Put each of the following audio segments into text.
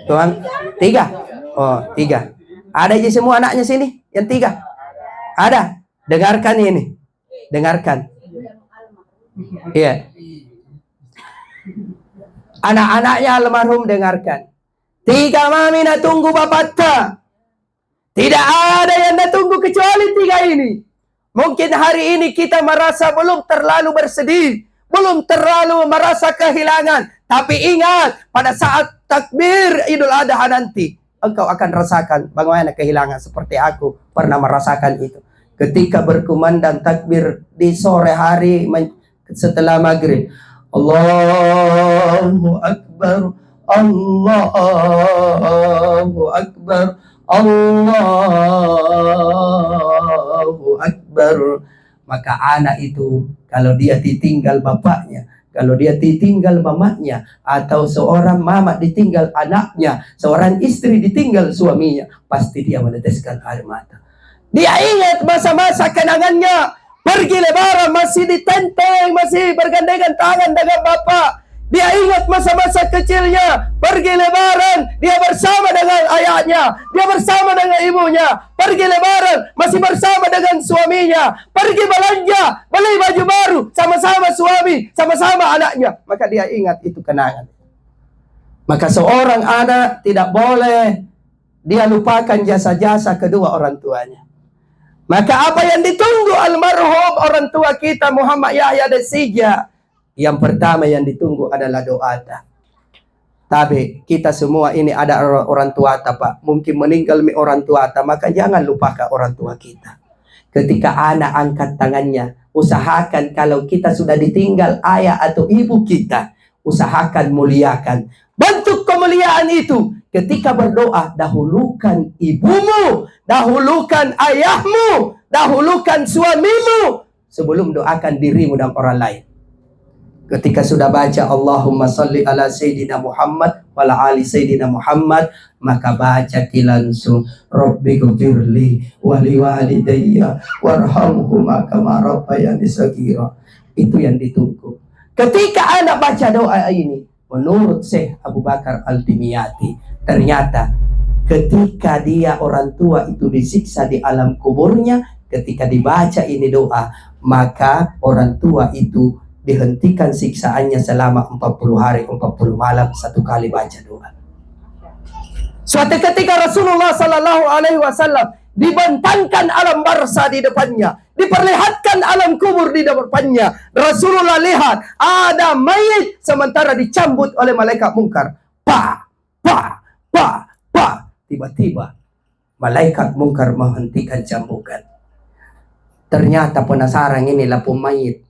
Tuhan, 3. Oh, 3. Ada aja semua anaknya sini yang 3. Ada. Dengarkan ini. Dengarkan. Iya. Anak-anaknya almarhum dengarkan. 3 mami nak tunggu bapak tak. Tidak ada yang nak tunggu kecuali 3 ini. Mungkin hari ini kita merasa belum terlalu bersedih, belum terlalu merasa kehilangan. Tapi ingat, pada saat takbir Idul Adha nanti, engkau akan rasakan bagaimana kehilangan seperti aku pernah merasakan itu. Ketika berkumandang takbir di sore hari setelah maghrib. Allahu Akbar, Allahu Akbar, Allahu Akbar. Maka anak itu kalau dia ditinggal bapaknya, kalau dia ditinggal mamanya, atau seorang mama ditinggal anaknya, seorang istri ditinggal suaminya, pasti dia meneteskan air mata. Dia ingat masa-masa kenangannya, pergi lebaran masih ditenteng, masih bergandengan tangan dengan bapak. Dia ingat masa-masa kecilnya, pergi lebaran, dia bersama dengan ayahnya, dia bersama dengan ibunya, pergi lebaran, masih bersama dengan suaminya, pergi belanja, beli baju baru, sama-sama suami, sama-sama anaknya. Maka dia ingat itu kenangan. Maka seorang anak tidak boleh dia lupakan jasa-jasa kedua orang tuanya. Maka apa yang ditunggu almarhum orang tua kita Muhammad Yahya Desija? Yang pertama yang ditunggu adalah doa. Tapi kita semua ini ada orang tua Pak. Mungkin meninggal orang tua, maka jangan lupakan orang tua kita. Ketika anak angkat tangannya, usahakan kalau kita sudah ditinggal ayah atau ibu kita, usahakan muliakan. Bentuk kemuliaan itu ketika berdoa, dahulukan ibumu, dahulukan ayahmu, dahulukan suamimu sebelum doakan dirimu dan orang lain. Ketika sudah baca Allahumma salli ala Sayyidina Muhammad wala ali Sayyidina Muhammad, maka baca langsung Rabbi ghfirli wali walidayya warhamhuma kama rabbayani shaghira. Itu yang ditunggu. Ketika anak baca doa ini, menurut Syekh Abu Bakar Al-Dimyati, ternyata ketika dia orang tua itu disiksa di alam kuburnya, ketika dibaca ini doa, maka orang tua itu dihentikan siksaannya selama 40 hari 40 malam satu kali baca doa. Suatu ketika Rasulullah Sallallahu Alaihi Wasallam dibentangkan alam barzah di depannya, diperlihatkan alam kubur di depannya. Rasulullah lihat ada mayit sementara dicambut oleh malaikat mungkar. Pa, pa, pa, pa. Tiba-tiba malaikat mungkar menghentikan cambukan. Ternyata penasaran inilah pemayit.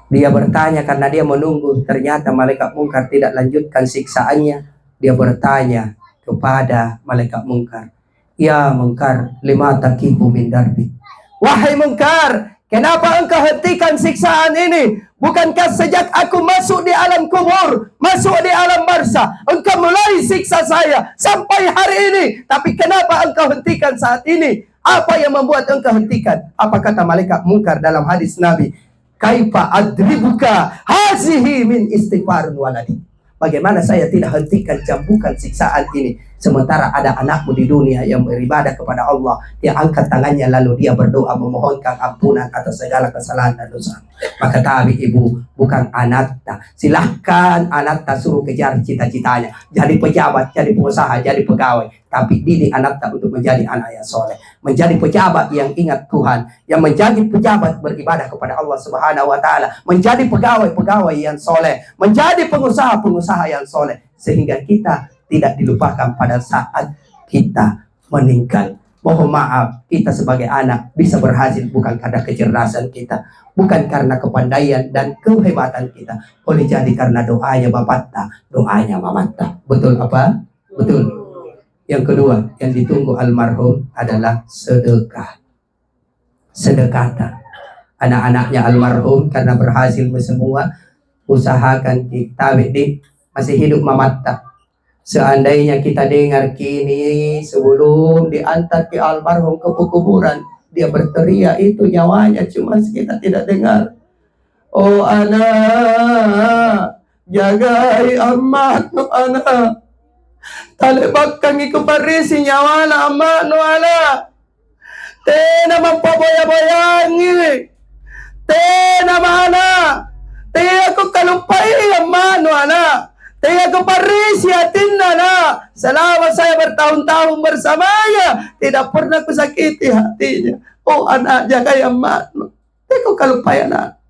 Dia bertanya karena dia menunggu. Ternyata malaikat mungkar tidak lanjutkan siksaannya. Dia bertanya kepada malaikat mungkar, ya mungkar, lima takibu min darbi. Wahai mungkar, kenapa engkau hentikan siksaan ini? Bukankah sejak aku masuk di alam kubur, masuk di alam barzah, engkau mulai siksa saya sampai hari ini? Tapi kenapa engkau hentikan saat ini? Apa yang membuat engkau hentikan? Apa kata malaikat mungkar dalam hadis Nabi? Kaifa adribuka hazihi min istighfarun waladi. Bagaimana saya tidak hentikan cambukan siksaan ini sementara ada anakmu di dunia yang beribadah kepada Allah. Dia angkat tangannya lalu dia berdoa memohonkan ampunan atas segala kesalahan dan dosa. Maka tapi ibu bukan anatta. Silahkan anatta suruh kejar cita-citanya, jadi pejabat, jadi pengusaha, jadi pegawai. Tapi didik anatta untuk menjadi anak yang soleh, menjadi pejabat yang ingat Tuhan, yang menjadi pejabat beribadah kepada Allah Subhanahu Wa Taala, menjadi pegawai-pegawai yang soleh, menjadi pengusaha-pengusaha yang soleh, sehingga kita tidak dilupakan pada saat kita meninggal. Mohon maaf, kita sebagai anak bisa berhasil bukan karena kecerdasan kita, bukan karena kepandaian dan kehebatan kita, boleh jadi karena doanya bapakta, doanya mamata. Betul apa? Betul. Yang kedua yang ditunggu almarhum adalah sedekah. Sedekatan. Anak-anaknya almarhum karena berhasil semua, usahakan kita masih hidup mamata. Seandainya kita dengar kini sebelum diantar ke almarhum ke kuburan, dia berteriak itu nyawanya, cuma kita tidak dengar. Oh anak, jagai amat anak, Talibakang ikuparisi nyawala ama no ala. Tena mampaboya-boyangi. Tena mana. Tena ako kalupay ama no ala. Tena ako parisi atin na. Selama saya bertahun-tahun bersamanya, tidak pernah kusakiti hatinya. Oh anaknya kayak ama no. Tena ako kalupay anak.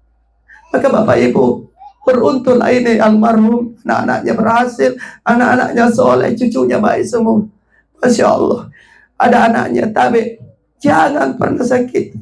Maka Bapak Ibu, beruntung ini almarhum, anak-anaknya berhasil, anak-anaknya soleh, cucunya baik semua. Masya Allah. Ada anaknya, tapi jangan pernah sakit.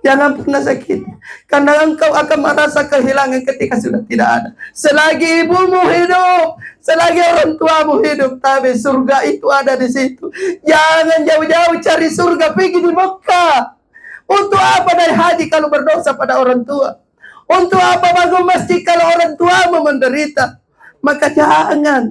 Jangan pernah sakit. Karena engkau akan merasa kehilangan ketika sudah tidak ada. Selagi ibumu hidup, selagi orang tuamu hidup, tapi surga itu ada di situ. Jangan jauh-jauh cari surga, pergi di Mekah. Untuk apa dari haji kalau berdosa pada orang tua? Untuk apa bangun masjid kalau orang tuamu menderita? Maka jangan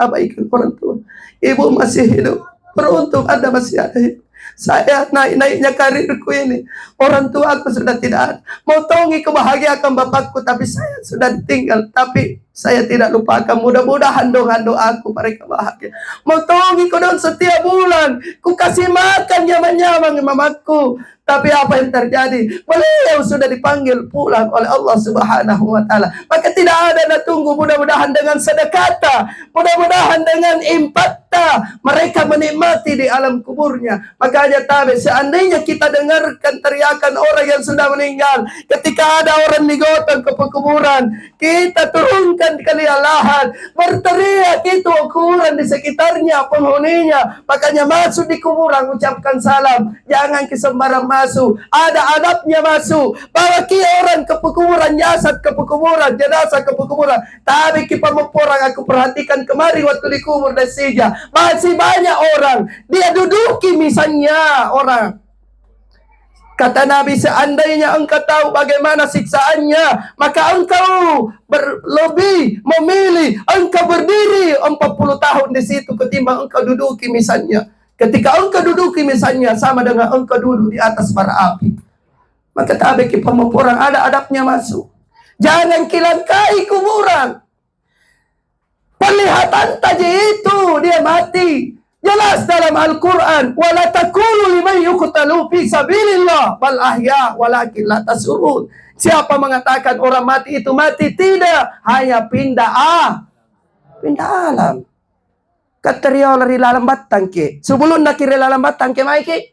abaikan orang tua. Ibu masih hidup, beruntung Anda masih ada hidup. Saya naik-naiknya karirku ini, orang tua aku sudah tidak ada. Mau tongi kebahagiaan bapakku, tapi saya sudah ditinggal. Tapi saya tidak lupakan, mudah-mudahan doa-doaku mereka bahagia. Mau tongi kodon setiap bulan, ku kasih makan nyaman-nyaman mamaku. Tapi apa yang terjadi? Beliau sudah dipanggil pulang oleh Allah Subhanahu wa Ta'ala. Maka tidak ada nak tunggu, mudah-mudahan dengan sedekata, mudah-mudahan dengan impakta mereka menikmati di alam kuburnya. Makanya tabe, seandainya kita dengarkan teriakan orang yang sudah meninggal, ketika ada orang digotong ke kuburan, kita turunkan ke liang lahat, berteriak itu kuburan di sekitarnya, penghuninya. Makanya masuk di kuburan, ucapkan salam, jangan kesembaran masuk, ada adabnya masuk. Bawa orang ke kuburan, jasad ke kuburan, jenazah ke kuburan. Tapi kita memporang, aku perhatikan kemarin waktu dikubur dan sija, masih banyak orang dia duduki misalnya orang. Kata Nabi, seandainya engkau tahu bagaimana siksaannya, maka engkau lebih memilih engkau berdiri 40 tahun di situ ketimbang engkau duduki misalnya. Ketika engkau duduki misalnya sama dengan engkau duduk di atas bara api. Maka tabek pemoporan ada adabnya masuk. Jangan kilangkai kuburan. Penglihatan tadi itu dia mati. Jelas dalam Al-Quran, wala taqulu liman yuqtalu fi sabilillah bal ahya walakin la tasurun. Siapa mengatakan orang mati itu mati? Tidak, hanya pindah alam. Kateriyo lari lalam batang ke. Sebelum nak kira lalam batang ke maiki.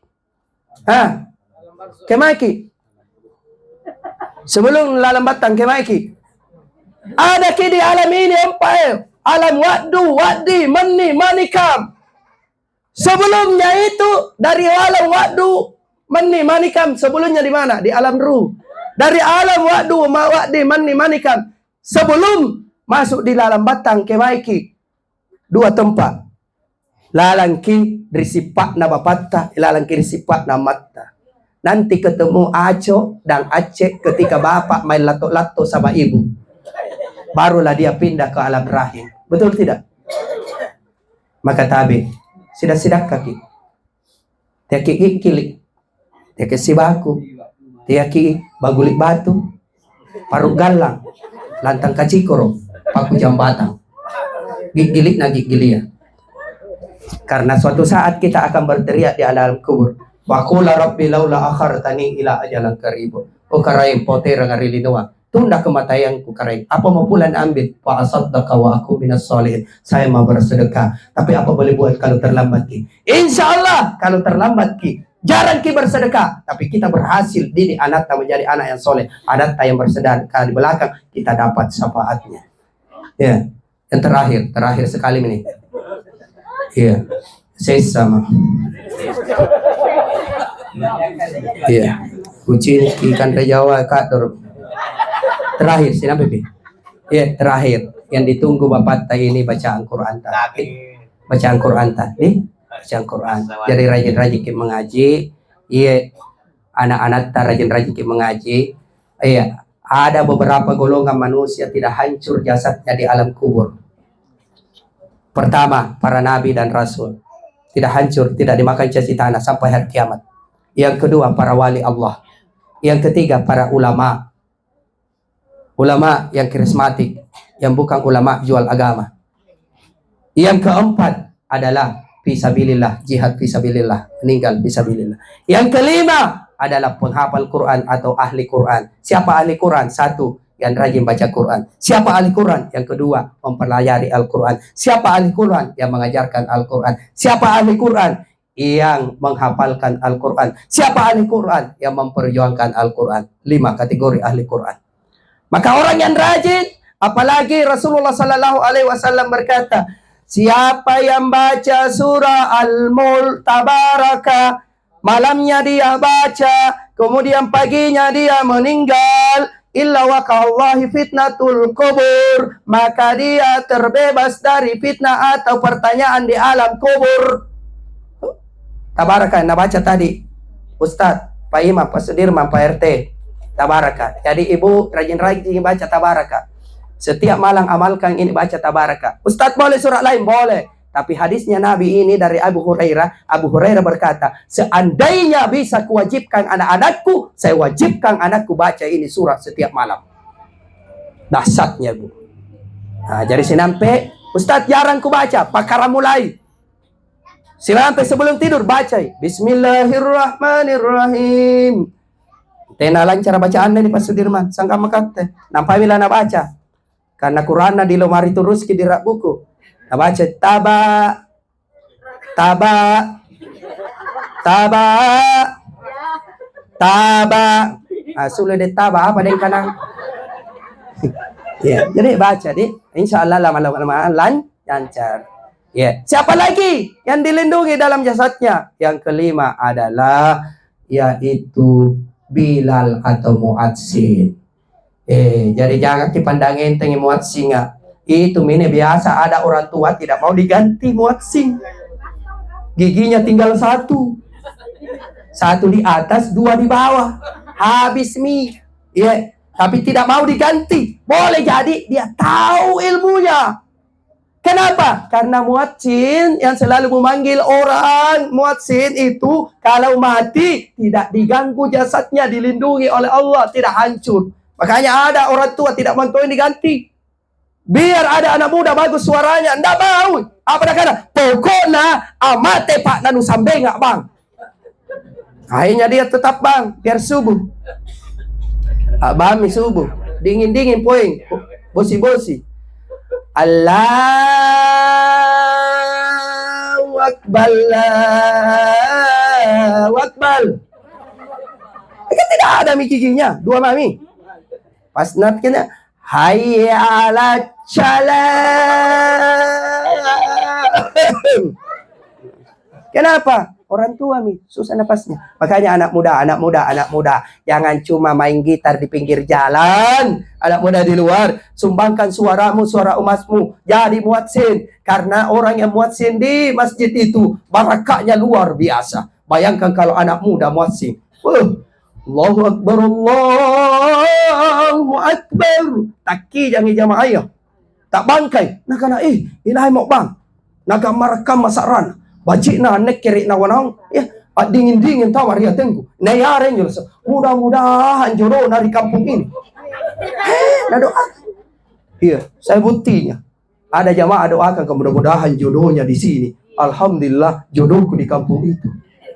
Ke maiki. Sebelum lalam batang ke maiki. Ada ke di alam ini empire. Alam wadi, manikam. Sebelumnya itu dari alam manikam. Sebelumnya di mana? Di alam ruh. Dari alam wadi, manikam. Sebelum masuk di lalam batang ke maiki. Dua tempat. Lalangki risipak na bapatta, lalangki risipak na matta. Nanti ketemu Aco dan Aceh ketika bapak main lato-lato sama ibu. Barulah dia pindah ke alam rahim. Betul tidak? Maka tabi, sidak kaki. Dia kilik. Dia kesibaku. Dia bagulik batu. Paruk galang. Lantang kacikoro. Paku jambatan. Gigilik na gigilia. Karena suatu saat kita akan berteriak di alam kubur. Wa qula rabbi laula akhartani ila ajalan qarib. O karain potera ngarilinoa. Tunda kematianku karain. Apa mau pulang ambil? Wa asaddaqa wa aku minas sholihin. Saya mau bersedekah. Tapi apa boleh buat kalau terlambat ki? Insyaallah kalau terlambat ki, jarang ki bersedekah, tapi kita berhasil didik anak menjadi anak yang soleh. Anak yang bersedekah di belakang kita dapat syafaatnya. Ya. Yang terakhir sekali ini. Iya, sesama. Iya, kucing ikan Jawa Kak. Terakhir, sini Bibi. Iya, terakhir yang ditunggu Bapak ini bacaan Quran tadi. Bacaan Quran tadi, bacaan Quran. Jadi rajin-rajin kita mengaji. Iya, anak-anak rajin-rajin kita mengaji. Iya, ada beberapa golongan manusia tidak hancur jasadnya di alam kubur. Pertama, para nabi dan rasul tidak hancur, tidak dimakan caci tanah sampai hari kiamat. Yang kedua, para wali Allah. Yang ketiga, para ulama. Ulama yang karismatik, yang bukan ulama jual agama. Yang keempat adalah fisabilillah, jihad fisabilillah, meninggal fisabilillah. Yang kelima adalah penghafal Quran atau ahli Quran. Siapa ahli Quran? Satu, yang rajin baca Quran. Siapa ahli Quran? Yang kedua, mempelajari Al-Quran. Siapa ahli Quran? Yang mengajarkan Al-Quran. Siapa ahli Quran? Yang menghafalkan Al-Quran. Siapa ahli Quran? Yang memperjuangkan Al-Quran. 5 kategori ahli Quran. Maka orang yang rajin, apalagi Rasulullah Sallallahu Alaihi Wasallam berkata, siapa yang baca surah Al-Mulk Tabaraka, malamnya dia baca, kemudian paginya dia meninggal, illa waqa'allahi fitnatul kubur, maka dia terbebas dari fitnah atau pertanyaan di alam kubur. Tabaraka, nak baca tadi Ustadz, Pak Imam, Pak Sudirman, Pak RT, Tabaraka. Jadi ibu rajin-rajin baca Tabaraka. Setiap malam amalkan ini, baca Tabaraka. Ustadz boleh surat lain? Boleh. Tapi hadisnya Nabi ini dari Abu Hurairah. Abu Hurairah berkata, seandainya bisa kuwajibkan anak-anakku, saya wajibkan anakku baca ini surat setiap malam. Dahsyatnya, Bu. Nah, jadi sinampe, Ustadz jarang ku baca, pakara mulai. Sampai sebelum tidur baca Bismillahirrahmanirrahim. Tena lancar bacaan ini Pak Sudirman. Sangka makate. Nampai bila nak baca. Karena Quran di lemari terus di rak buku. Nak baca taba taba taba taba. Sulit de taba apa deh kanang. Ya, jadi baca deh. Insyaallah lama-lama lancar. Ya, siapa lagi yang dilindungi dalam jasadnya? Yang kelima adalah yaitu Bilal atau Muadzin. Jadi jangan dipandang enteng Muadzin. Itu ini biasa ada orang tua tidak mau diganti Muadzin. Giginya tinggal satu. Satu di atas, dua di bawah. Habis mie. Ya, tapi tidak mau diganti. Boleh jadi dia tahu ilmunya. Kenapa? Karena muadzin yang selalu memanggil orang, muadzin itu kalau mati tidak diganggu jasadnya, dilindungi oleh Allah, tidak hancur. Makanya ada orang tua tidak mau diganti. Biar ada anak muda bagus suaranya, enggak mau. Apa dah kata? Pokoknya amate Pak Nanu sampai enggak bang. Akhirnya dia tetap bang, biar subuh. Abami subuh, dingin-dingin poin, bosi-bosi. Allahu Akbar, Allahu Akbar. Kan tidak ada giginya, dua mami. Pas nak kena hayya 'ala salam. Kenapa? Orang tua mi susah napasnya. Makanya anak muda, jangan cuma main gitar di pinggir jalan. Anak muda di luar, sumbangkan suaramu, suara umatmu. Jadi muadzin, karena orang yang muadzin di masjid itu barakahnya luar biasa. Bayangkan kalau anak muda muadzin. Allahu Akbar, Allahu Akbar. Taki jangan jamaah ayah. Tak bangkai. Nak kana ilahi mau bang. Nak marakam masaran. Bacik na nek kiri na wanang ya dingin tawar ya tengku na yaren jelas mudah-mudahan jodoh dari kampung ini na doa iya saya buktinya ada jamaah doakan mudah-mudahan jodohnya di sini. Alhamdulillah jodohku di kampung itu.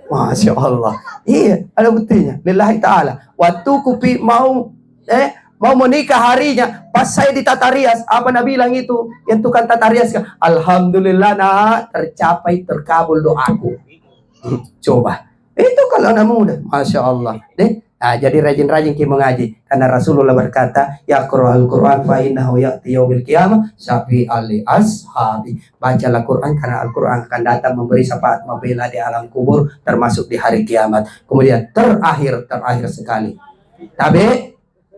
Masya Allah. Iya ada buktinya lillahi ta'ala. Waktu kupi mau menikah harinya, pas saya di Tata Rias, apa Nabi bilang itu? Yang tukang Tata Rias, alhamdulillah nak tercapai, terkabul doaku. Coba, itu kalau anak muda, Masya Allah. Nah, jadi rajin-rajin kita mengaji, karena Rasulullah berkata, ya Qur'an fa innahu ya'ti yaumil qiyamah syafi'al li ashabi. Bacalah Quran karena Al-Quran akan datang memberi syafaat membela di alam kubur, termasuk di hari kiamat. Kemudian terakhir sekali. Tapi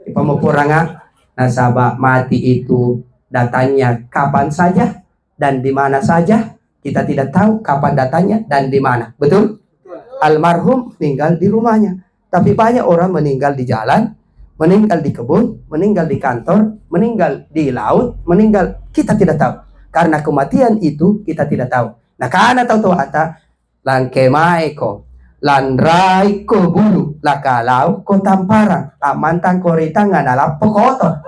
pemukurannya nasabah mati itu datanya kapan saja dan di mana saja, kita tidak tahu kapan datanya dan di mana. Betul? Almarhum meninggal di rumahnya, tapi banyak orang meninggal di jalan, meninggal di kebun, meninggal di kantor, meninggal di laut, meninggal, kita tidak tahu. Karena kematian itu kita tidak tahu. Nah, karena tahu ata langkemaiko landrai ko bulu lakalau ko tamparang amantan ko ritanga nalap koto.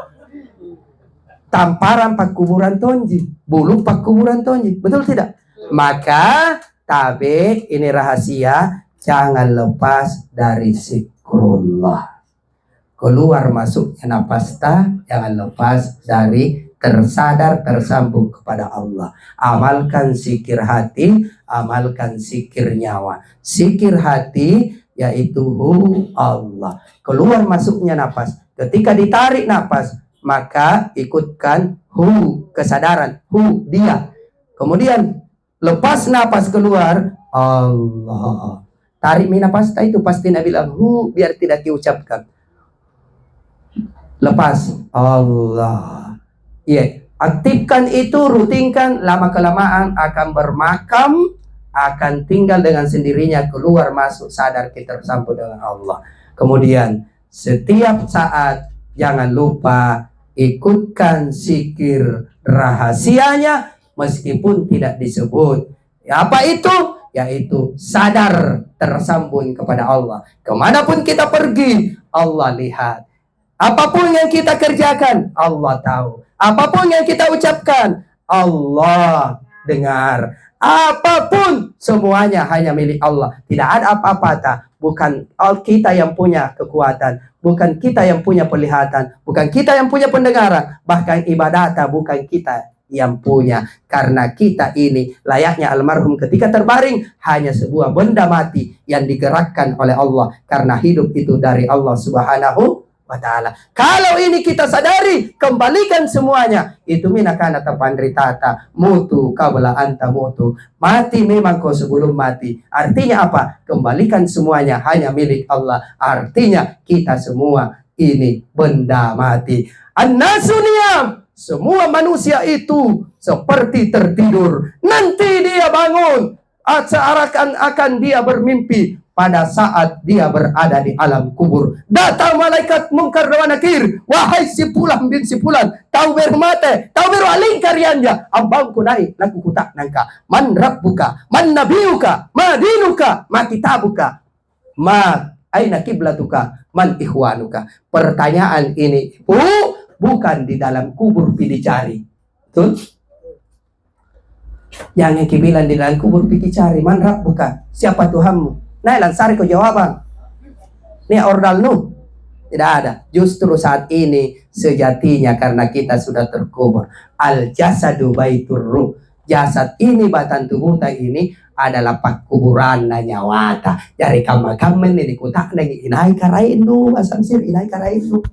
tamparan pak kuburan tonji, bulu pak kuburan tonji, betul tidak? Maka tapi ini rahasia, jangan lepas dari zikrullah. Keluar masuknya napas jangan lepas dari tersadar tersambung kepada Allah. Amalkan zikir hati, amalkan zikir nyawa. Zikir hati yaitu hu Allah. Keluar masuknya napas. Ketika ditarik napas, maka ikutkan hu, kesadaran, hu dia. Kemudian lepas napas keluar, Allah. Tarik napas itu pasti Nabi bilang hu biar tidak diucapkan. Lepas Allah. Iya, aktifkan itu, rutinkan, lama kelamaan akan bermakam, akan tinggal dengan sendirinya, keluar masuk sadar kita tersambung dengan Allah. Kemudian setiap saat jangan lupa ikutkan zikir rahasianya meskipun tidak disebut. Apa itu? Yaitu sadar tersambung kepada Allah. Kemanapun kita pergi, Allah lihat. Apapun yang kita kerjakan, Allah tahu. Apapun yang kita ucapkan, Allah dengar. Apapun, semuanya hanya milik Allah. Tidak ada apa-apa. Bukan kita yang punya kekuatan. Bukan kita yang punya penglihatan. Bukan kita yang punya pendengaran. Bahkan ibadah bukan kita yang punya. Karena kita ini layaknya almarhum ketika terbaring hanya sebuah benda mati yang digerakkan oleh Allah. Karena hidup itu dari Allah Subhanahu wa ta'ala. Kalau ini kita sadari, kembalikan semuanya. Itu minakana tapandritata mutu qabla anta mutu. Mati memang kau sebelum mati. Artinya apa? Kembalikan semuanya hanya milik Allah. Artinya kita semua ini benda mati. An-nasu niyam. Semua manusia itu seperti tertidur. Nanti dia bangun. Akan dia bermimpi pada saat dia berada di alam kubur. Datang malaikat mungkar wa nakir. Wahai si Fulan bin si Fulan, tahu bermate, tahu beraling karyanya. Ambangku naik, laku kutak nangka. Man rabbuka, man nabiyuka, ma dinuka, ma kitabuka, ma aina kiblatuka, man ikhwanuka. Pertanyaan ini bukan di dalam kubur dicari. Betul? Yang kibilan di dalam kubur dicari. Man rabbuka, siapa Tuhanmu? Nah, lansari kau jawaban. Ini ordal nu. Tidak ada. Justru saat ini sejatinya karena kita sudah terkubur. Al jasadu baitur ruh. Jasad ini, batan tubuh ini adalah pakuburan na nyawata. Dari kamakamen ini kutak nagi inai karain nu. Asamsir inai karain nu.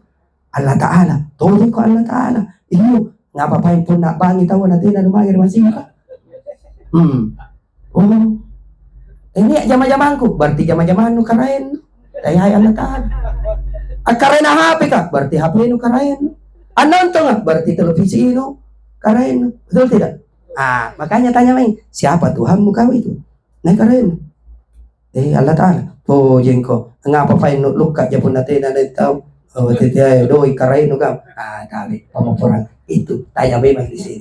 Allah Ta'ala. Tolong ko Allah Ta'ala. Iyo. Ngapapain pun nak bangi tahu natin na lumagir masih ka. Oh. Ini zaman-zamanku, berarti zaman-zamanku karain. Dayay Allah Ta'ala. Karain na HP ka, berarti HP nu karain. Nonton nga, berarti televisi ino karain. Betul tidak? Makanya tanya main, siapa Tuhanmu kau itu? Nah karain. Allah Ta'ala. Oh jengko, ngapa pain nu luka japun natin na tahu. Oh titiay, doi karain nu kau. Tapi pemapuran itu tanya memang di sini.